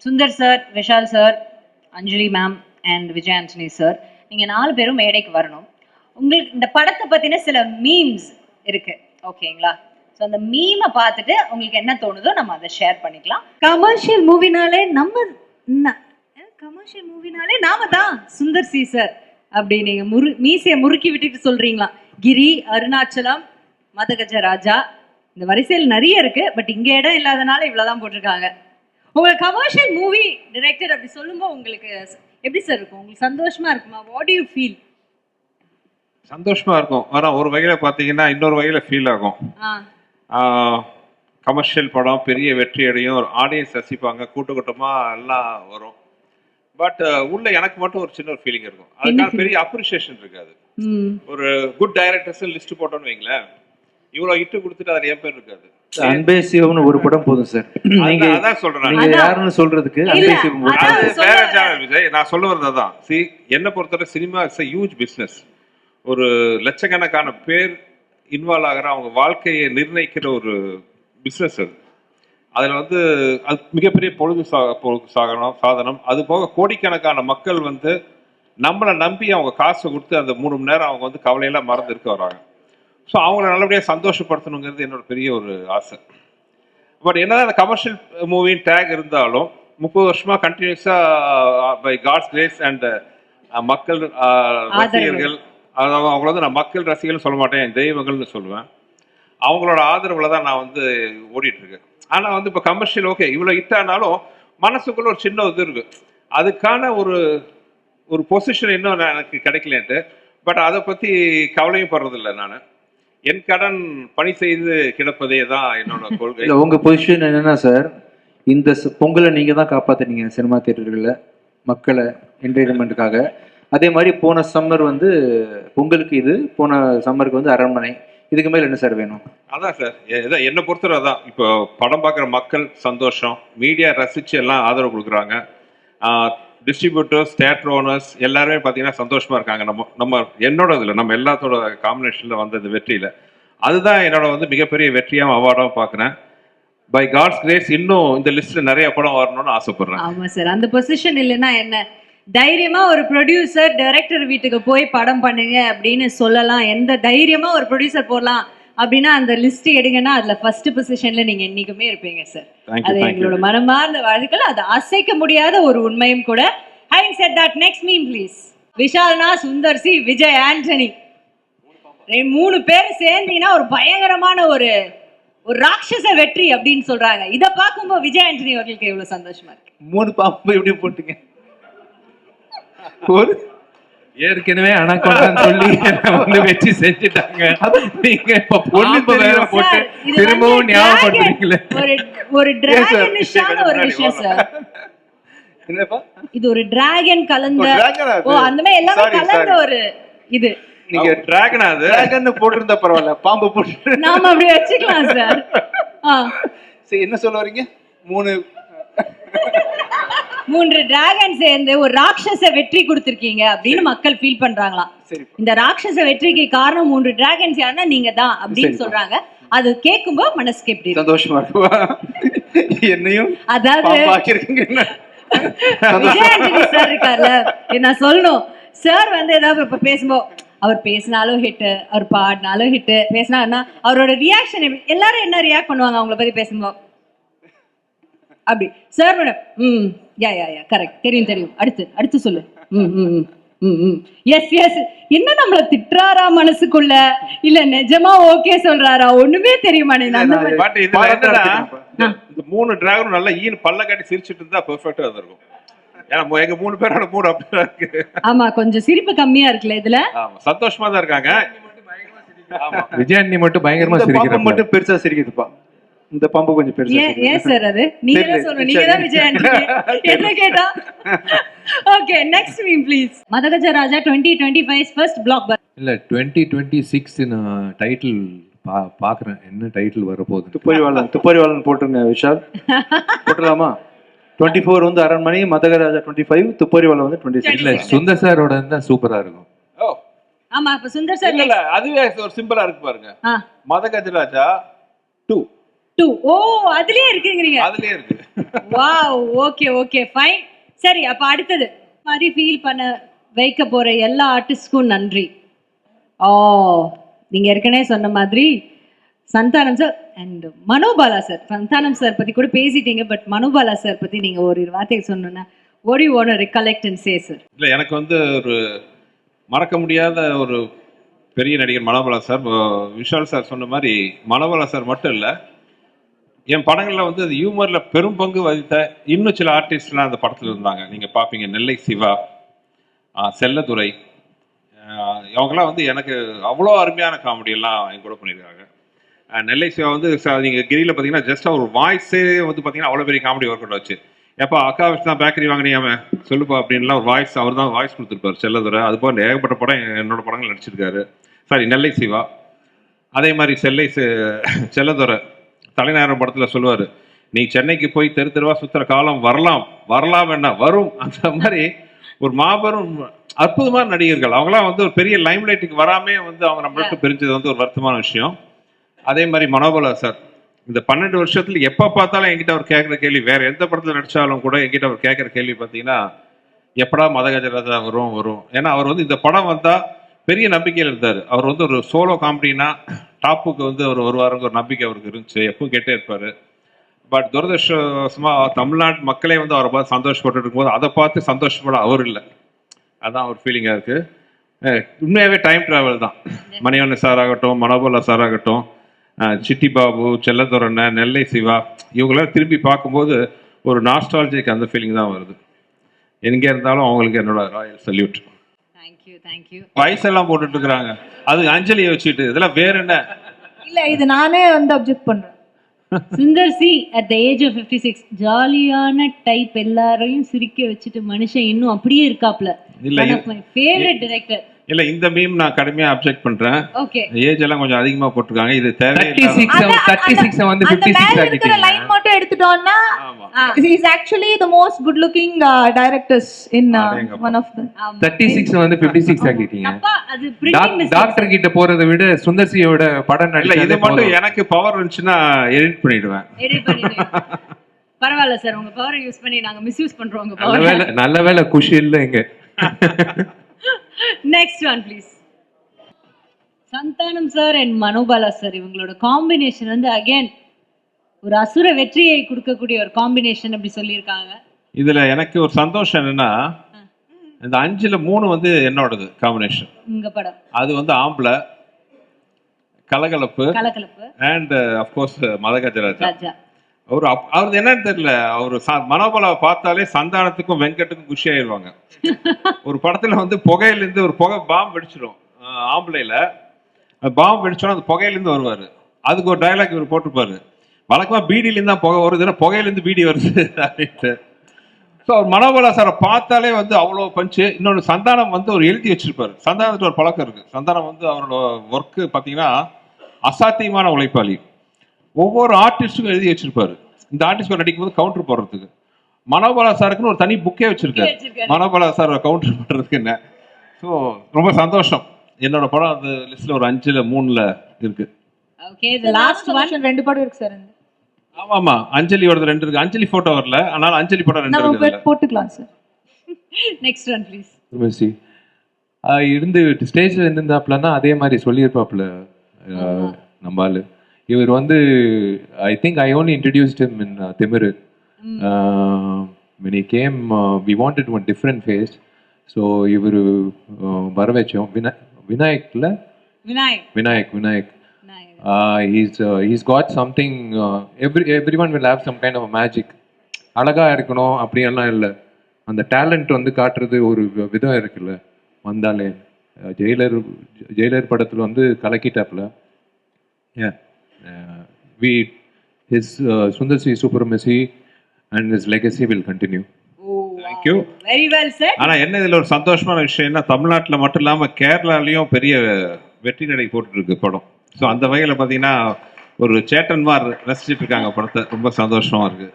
Sundar sir, Vishal sir, Anjali ma'am and Vijay Antony sir, நீங்க 4 பேரும் மேடைக்கு வரணும். உங்களுக்கு இந்த படத்தை பத்தின சில மீம்ஸ் இருக்கு, ஓகேங்களா? ஸோ அந்த மீமை பார்த்துட்டு உங்களுக்கு என்ன தோணுதோ நம்ம அதை ஷேர் பண்ணிக்கலாம். கமர்ஷியல் மூவினாலே நாம தான் சுந்தர் சி சார் அப்படி நீங்க மீசையை முறுக்கி விட்டுட்டு சொல்றீங்களா? கிரி, அருணாச்சலம், மதகஜ ராஜா, இந்த வரிசையில் நிறைய இருக்கு. பட் இங்க இடம் இல்லாதனால இவ்வளவுதான் போட்டிருக்காங்க. உங்களுக்கு கமர்ஷியல் மூவி டைரக்டர் அப்படி சொல்லும்போது உங்களுக்கு எப்படி சார் இருக்கும்? உங்களுக்கு சந்தோஷமா இருக்குமா? What to you feel? சந்தோஷமா இருக்கும். ஆனால் ஒரு வகையில பார்த்தீங்கன்னா இன்னொரு வகையில ஃபீல் ஆகும். கமர்ஷியல் படம் பெரிய வெற்றி அடையும், ஒரு ஆடியன்ஸ் ரசிப்பாங்க, கூட்டமாக எல்லாம் வரும். பட் உள்ள எனக்கு மட்டும் ஒரு சின்ன ஒரு ஃபீலிங் இருக்கும். அதுக்கான பெரிய அப்ரிசியேஷன் இருக்காது. ஒரு குட் டைரக்டர்ஸ் லிஸ்ட் போட்டோன்னு வைங்களேன், இவ்வளோ இட்டு கொடுத்துட்டு அதில் என் பேர் இருக்காது. அன்பே சிவம்னு ஒரு படம் போதும் சார். நீங்க அதான் சொல்றேன், நீங்க யாருன்னு சொல்றதுக்கு அன்பே சிவம் வேற சேனல் விஜய். நான் சொல்ல வரது அதான். என்னை பொறுத்தவரை cinema is a huge business. ஒரு லட்சக்கணக்கான பேர் இன்வால்வ் ஆகிற, அவங்க வாழ்க்கையை நிர்ணயிக்கிற ஒரு பிஸ்னஸ் அது. அதில் அது மிகப்பெரிய பொழுது சாதனம். அது போக கோடிக்கணக்கான மக்கள் நம்மளை நம்பி அவங்க காசை கொடுத்து அந்த 3 மணி நேரம் அவங்க கவலையெல்லாம் மறந்து இருக்க வராங்க. ஸோ அவங்கள நல்லபடியாக சந்தோஷப்படுத்தணுங்கிறது என்னோட பெரிய ஒரு ஆசை. பட் என்னதான் அந்த கமர்ஷியல் மூவின் டேக் இருந்தாலும் 30 வருஷமா கண்டினியூஸாக பை காட்ஸ் கிரேஸ் அண்ட் மக்கள் ரசிகர்கள், அதாவது அவங்கள நான் மக்கள் ரசிகர்கள் சொல்ல மாட்டேன், தெய்வங்கள்னு சொல்லுவேன். அவங்களோட ஆதரவில் தான் நான் ஓடிட்டு இருக்கேன். ஆனால் இப்போ கமர்ஷியல் ஓகே இவ்வளோ ஹிட்டானாலும் மனசுக்குள்ள ஒரு சின்ன இது இருக்கு. அதுக்கான ஒரு பொசிஷன் இன்னும் எனக்கு கிடைக்கலன்ட்டு. பட் அதை பற்றி கவலையும் படுறதில்லை. நான் என் கடன் பணி செய்து கிடப்பதே தான் என்னோட கொள்கை. உங்க பொசிஷன் என்னன்னா சார், இந்த பொங்கலை நீங்க தான் காப்பாத்துனீங்க சினிமா தியேட்டர்களில் மக்களை என்டர்டைன்மெண்ட்டுக்காக. அதே மாதிரி போன சம்மர் பொங்கலுக்கு இது, போன சம்மருக்கு அரண்மனை. இதுக்கு மேல என்ன சார் வேணும்? அதான் சார், என்னை பொறுத்தவரை தான். இப்போ படம் பார்க்குற மக்கள் சந்தோஷம், மீடியா ரசிச்சு எல்லாம் ஆதரவு கொடுக்குறாங்க, டிஸ்ட்ரிபியூட்டர்ஸ், தியேட்டர் ஓனர்ஸ் எல்லாருமே பார்த்தீங்கன்னா சந்தோஷமா இருக்காங்க. என்னோட இதில் நம்ம எல்லாத்தோட காம்பினேஷனில் வந்த இந்த வெற்றியில் அதுதான் என்னோட மிகப்பெரிய வெற்றியாக அவார்டாக பார்க்குறேன். பை காட்ஸ் கிரேஸ் இன்னும் இந்த லிஸ்ட்ல நிறைய படம் வரணும்னு ஆசைப்படுறேன். ஆமா சார், அந்த பொசிஷன் இல்லைன்னா என்ன தைரியமா ஒரு ப்ரொடியூசர் டைரக்டர் வீட்டுக்கு போய் படம் பண்ணுங்க அப்படின்னு சொல்லலாம். எந்த தைரியமா ஒரு ப்ரொடியூசர் போடலாம் அப்படின்னா அந்த லிஸ்ட் எடுங்கன்னா அதுல ஃபர்ஸ்ட் பொசிஷன்ல நீங்க என்னைக்குமே இருப்பீங்க சார். அது எங்களோட மனமார்ந்த வாழ்க்கைகள், அது அசைக்க முடியாத ஒரு உண்மையும் கூட. Having said that, next meme please. விஷால்னா சுந்தர் சி, விஜய் ஆண்டனி 3 பேர் சேர்ந்தீங்கன்னா ஒரு பயங்கரமான ஒரு ராட்சச வெற்றி அப்படின்னு சொல்றாங்க. இத பார்க்கும்போது விஜய் ஆண்டனி அவர்களுக்கு எவ்வளவு சந்தோஷமா இருக்கு. 3 பாம்பு எப்படி போட்டீங்க? ஒரு ஏற்கனவே அனகொண்டான்னு சொல்லி வெற்றி செஞ்சுட்டாங்க. நீங்க இப்ப பொண்ணு வேற போட்டு திரும்பவும் ஞாபகப்படுத்துறீங்களே. ஒரு டிராகனிஷான ஒரு விஷயம் சார். என்னப்பா இது? ஒரு டிராகன் கலந்த, அந்த மாதிரி எல்லாமே கலந்த ஒரு இது. நீங்க டிராகன் போட்டிருந்தா பரவாயில்ல, பாம்பு போட்டு நாம அப்படி வச்சுக்கலாம் சார். சரி, என்ன சொல்ல வரீங்க? 3 டிராகன் சேர்ந்து ஒரு ராட்சச வெற்றி கொடுத்திருக்கீங்க அப்படின்னு மக்கள் ஃபீல் பண்றாங்களாம். இந்த ராட்சச வெற்றிக்கு காரணம் 3 டிராகன்ஸ் யாருன்னா நீங்க தான் அப்படின்னு சொல்றாங்க. அது கேட்கும்போது மனசுக்கு எப்படி சந்தோஷமா இருக்கு. என்னையும் அதாவது விஜய் ஆண்டனி சார் இருக்கார்ல, நான் சொல்லணும் சார் ஏதாவது இப்ப பேசும்போது அவர் பேசினாலும் ஹிட், அவர் பாடினாலும் ஹிட், பேசினா அவரோட ரியாக்ஷன் எல்லாரும் என்ன ரியாக்ட் பண்ணுவாங்க அவங்கள பத்தி பேசும்போது? அப்படி சார் மேடம் யா கரெக்ட், தெரியும், அடுத்து சொல்லு, எஸ் என்ன நம்மள திட்டுறாரா மனசுக்குள்ள, இல்ல நிஜமா ஓகே சொல்றாரா, ஒண்ணுமே தெரியுமா? பட் இதுல என்னன்னா இந்த 3 டிராகனும் நல்லா பல்ல காட்டி சிரிச்சிட்டு இருந்தா பெர்ஃபெக்ட்டா இருக்கும். ஏன்னா எங்க 3 பேரோட மூட் அப்படியே இருக்கு. ஆமா, கொஞ்சம் சிரிப்பு கம்மியா இருக்குல இதுல. ஆமா, சந்தோஷமா தான் இருக்காங்க. ஆமா, விஜய் அண்ணி மட்டும் பயங்கரமா சிரிக்கிறாங்க. மட்டும் பெருசா சிரிக்குதுப்பா. இந்த பாம்பு கொஞ்சம் பெருசா. ஏன் சார் அது நீங்க தான் சொல்லணும், நீங்க தான் விஜய் ஆண்டனி என்ன கேட்டா. Okay, next meme please. Madhagaja Raja 2025 first blockbuster. இல்ல 2026 நான் டைட்டில் பாக்குறேன், என்ன டைட்டில் வர போகுது? துப்பறிவாளன் போட்டுருங்க விஷால். போட்டுலாமா? 24 அரண்மனை, மதகராஜா 25, துப்பறிவாளன் 26. இல்ல சுந்தர் சாரோட இருந்தா சூப்பரா இருக்கும். ஆமா, அப்ப சுந்தர் சார் இல்ல அதுவே ஒரு சிம்பிளா இருக்கு பாருங்க. மதகஜ ராஜா 2 2. ஓ அதுலயே இருக்குங்கிறீங்க. அதுலயே இருக்கு. Wow, okay okay fine. சரி, அப்ப அடுத்தது மாதிரி ஃபீல் பண்ண வைக்க போற எல்லா ஆர்டிஸ்ட்க்கும் நன்றி. ஓ நீங்க ஏற்கனவே சொன்ன மாதிரி Santhanam sir and Manobala sir, Santhanam sir பத்தி கூட பேசிட்டீங்க, பட் மனோபாலா சார் பத்தி நீங்க ஒரு வார்த்தை சொன்னோன்னா what do you want to recollect and say sir? இல்ல எனக்கு வந்து ஒரு மறக்க முடியாத ஒரு பெரிய நடிகர் மனோபாலா சார். விஷால் சார் சொன்ன மாதிரி மனோபாலா சார் மட்டும் இல்லை, என் படங்களில் வந்து அது ஹியூமரில் பெரும் பங்கு வகித்த இன்னும் சில ஆர்டிஸ்ட்லாம் அந்த படத்தில் இருந்தாங்க. நீங்கள் பார்ப்பீங்க, நெல்லை சிவா, செல்லதுரை, அவங்களாம் வந்து எனக்கு அவ்வளோ அருமையான காமெடியெல்லாம் என் கூட பண்ணியிருக்காங்க. நெல்லை சிவா வந்து நீங்கள் கிரியில் பார்த்தீங்கன்னா ஜஸ்ட் அவர் வாய்ஸே வந்து பார்த்தீங்கன்னா அவ்வளோ பெரிய காமெடி ஒர்க் அவுட் வச்சு, எப்போ அக்கா வச்சு தான் பேக்கரி வாங்கினியாம சொல்லுப்பா அப்படின்லாம் ஒரு வாய்ஸ் அவர் தான் வாய்ஸ் கொடுத்துருப்பார். செல்லதுரை அது போல் ஏகப்பட்ட படம் என்னோட படங்கள் நடிச்சிருக்காரு. சாரி, நெல்லை சிவா. அதே மாதிரி செல்லதுரை தலைநகரம் படத்தில் சொல்லுவார், நீ சென்னைக்கு போய் தெரு தெருவா சுற்றுற காலம் வரலாம் என்ன வரும். அந்த மாதிரி ஒரு மாபெரும் அற்புதமான நடிகர்கள். அவங்களாம் வந்து ஒரு பெரிய லைம் லைட்டுக்கு வராமே வந்து அவங்க நம்மள்ட்ட பிரிஞ்சது வந்து ஒரு வருத்தமான விஷயம். அதே மாதிரி மனோபாலா சார் இந்த 12 வருஷத்துல எப்போ பார்த்தாலும் என்கிட்ட அவர் கேட்குற கேள்வி, வேற எந்த படத்தில் நடிச்சாலும் கூட என்கிட்ட அவர் கேட்குற கேள்வி பார்த்தீங்கன்னா, எப்படா மதகஜராஜா வரும். ஏன்னா அவர் வந்து இந்த படம் வந்தால் பெரிய நம்பிக்கையில் இருந்தார். அவர் வந்து ஒரு சோலோ காமெடினா டாப்புக்கு வந்து அவர் வருவாருங்க ஒரு நம்பிக்கை அவருக்கு இருந்துச்சு, எப்பவும் கேட்டே இருப்பார். பட் துரதிருஷ்டவசமாக தமிழ்நாட்டு மக்களே வந்து அவரை பார்த்து சந்தோஷப்பட்டு இருக்கும்போது அதை பார்த்து சந்தோஷப்பட அவர் இல்லை. அதுதான் ஒரு ஃபீலிங்காக இருக்குது. உண்மையாகவே டைம் ட்ராவல் தான். மணிவண்ணன் சார் ஆகட்டும், மனோபாலா சார் ஆகட்டும், சிட்டி பாபு, செல்லதுரண்ண, நெல்லை சிவா, இவங்களாம் திரும்பி பார்க்கும்போது ஒரு நாஸ்டாலஜிக் அந்த ஃபீலிங் தான் வருது. எங்கே இருந்தாலும் அவங்களுக்கு என்னோட ராயல் சல்யூட். தேங்க்யூ. வயசெல்லாம் போட்டுட்டு இருக்கிறாங்க, அது அஞ்சலியை வச்சுட்டு இதெல்லாம் வேற என்ன? இல்ல இது நானே வந்து அப்ஜெக்ட் பண்றேன். Sundar C at the age of 56 ஜாலியான டைப், எல்லாரையும் சிரிக்க வச்சுட்டு மனுஷன் இன்னும் அப்படியே இருக்காப்ல. இல்ல, one of my favorite director. இல்ல இந்த மீம் நான் கடுமையா அப்ஜெக்ட் பண்றேன். ஓகே, ஏஜ் எல்லாம் கொஞ்சம் அதிகமா போட்டிருக்காங்க, இது தேவையில்லை. 36 வந்து அந்த 56 மேல இருக்கிற ஆக்கிட்டீங்க. லைன் மட்டும் எடுத்துட்டோம்னா ஆமா, he is actually the most good looking directors in one of the 36 வந்து 56 ஆக்கிட்டீங்க. அப்பா அது printing mistake. டாக்டர் கிட்ட போறதை விட சுந்தர்சியோட படம் இல்ல இது நடிச்சது மட்டும் எனக்கு பவர் இருந்துச்சுன்னா எடிட் பண்ணிடுவேன். edit பண்ணிடுங்க. பரவாயில்ல சார், உங்க பவரை யூஸ் பண்ணி நாங்க மிஸ்யூஸ் பண்றோம் உங்க பவர். நல்ல வேளை குஷி இல்ல இங்க. Next one please. Santhanam sir and Manobala sir இவங்களோட காம்பினேஷன் வந்து அகைன் ஒரு அசுர வெற்றியை கொடுக்கக்கூடிய ஒரு காம்பினேஷன் அப்படி சொல்லியிருக்காங்க. இதுல எனக்கு ஒரு சந்தோஷம் என்னன்னா, இந்த 5ல் 3 வந்து என்னோடது காம்பினேஷன். உங்க படம் அது வந்து ஆம்பளை கலகலப்பு கலகலப்பு அண்ட் அஃப்கோர்ஸ் மதகஜராஜா. ராஜா அவரது என்னன்னு தெரியல, அவரு மனோபாலாவை பார்த்தாலே சந்தானத்துக்கும் வெங்கட்டுக்கும் குஷி ஆயிடுவாங்க. ஒரு படத்துல வந்து புகையிலேருந்து ஒரு புகை பாம்பு வெடிச்சிடும், ஆம்பளையில பாம்பு வெடிச்சோன்னா அந்த புகையிலேருந்து வருவாரு. அதுக்கு ஒரு டயலாக் இவர் போட்டிருப்பாரு, வழக்கமா பீடியிலேருந்து தான் புகை வருது, புகையிலேருந்து பீடி வருது அப்படின்ட்டு. ஸோ அவர் மனோபாலா சாரை பார்த்தாலே வந்து அவ்வளோ பஞ்சு. இன்னொன்று சந்தானம் வந்து ஒரு எழுதி வச்சிருப்பாரு. சந்தானத்துக்கு ஒரு பழக்கம் இருக்கு. சந்தானம் வந்து அவரோட ஒர்க்கு பார்த்தீங்கன்னா அசாத்தியமான உழைப்பாளி. ஒவ்வொரு ஆர்டிஸ்டுக்கும் எழுதி வச்சிருப்பாரு, இந்த ஆர்டிஸ்ட் நடிக்கும்போது கவுண்டர் போடுறதுக்கு. மனோபாலா சாருக்குன்னு ஒரு தனி புக்கே வச்சிருக்காரு, மனோபாலா சார் கவுண்டர் பண்றதுக்கு. என்ன ஸோ ரொம்ப சந்தோஷம். என்னோட படம் அந்த லிஸ்ட்ல ஒரு 5ல் 3ல் இருக்கு. Okay, the last one. 2 படம் இருக்கு சார். ஆமா, அஞ்சலியோட 2 இருக்கு. அஞ்சலி போட்டோ வரல, ஆனால் அஞ்சலி படம் 2 நம்ம இருக்கு. போட்டுக்கலாம் sir. Next one please. Sundar C இருந்து ஸ்டேஜ்ல இருந்திருந்தாப்லன்னா அதே மாதிரி சொல்லியிருப்பாப்ல நம்ம ஆளு. இவர் வந்து I think I only introduced him in Thimiru. When he came, we wanted one different face. So இவர் வர வச்சோம். விநாயக்ல Vinayak he's got something. Everyone will have some kind of a magic. அழகா இருக்கணும் அப்படியெல்லாம் இல்லை, அந்த டேலண்ட் வந்து காட்டுறது ஒரு விதம் இருக்குல்ல. வந்தாலே ஜெயிலர் படத்துல வந்து கலக்கிட்டாப்ல. His Sundar C supremacy and his legacy will continue. Thank you. Very well said. ஆனா என்ன இதுல ஒரு சந்தோஷமான விஷயம்னா, தமிழ்நாட்டுல மட்டும் இல்லாம கேரளாலையும் பெரிய வெற்றி நடை போட்டு இருக்கு படம். ஸோ அந்த வகையில பாத்தீங்கன்னா ஒரு சேட்டன்மார் ரசிச்சுட்டு இருக்காங்க படத்தை. ரொம்ப சந்தோஷமா இருக்கு.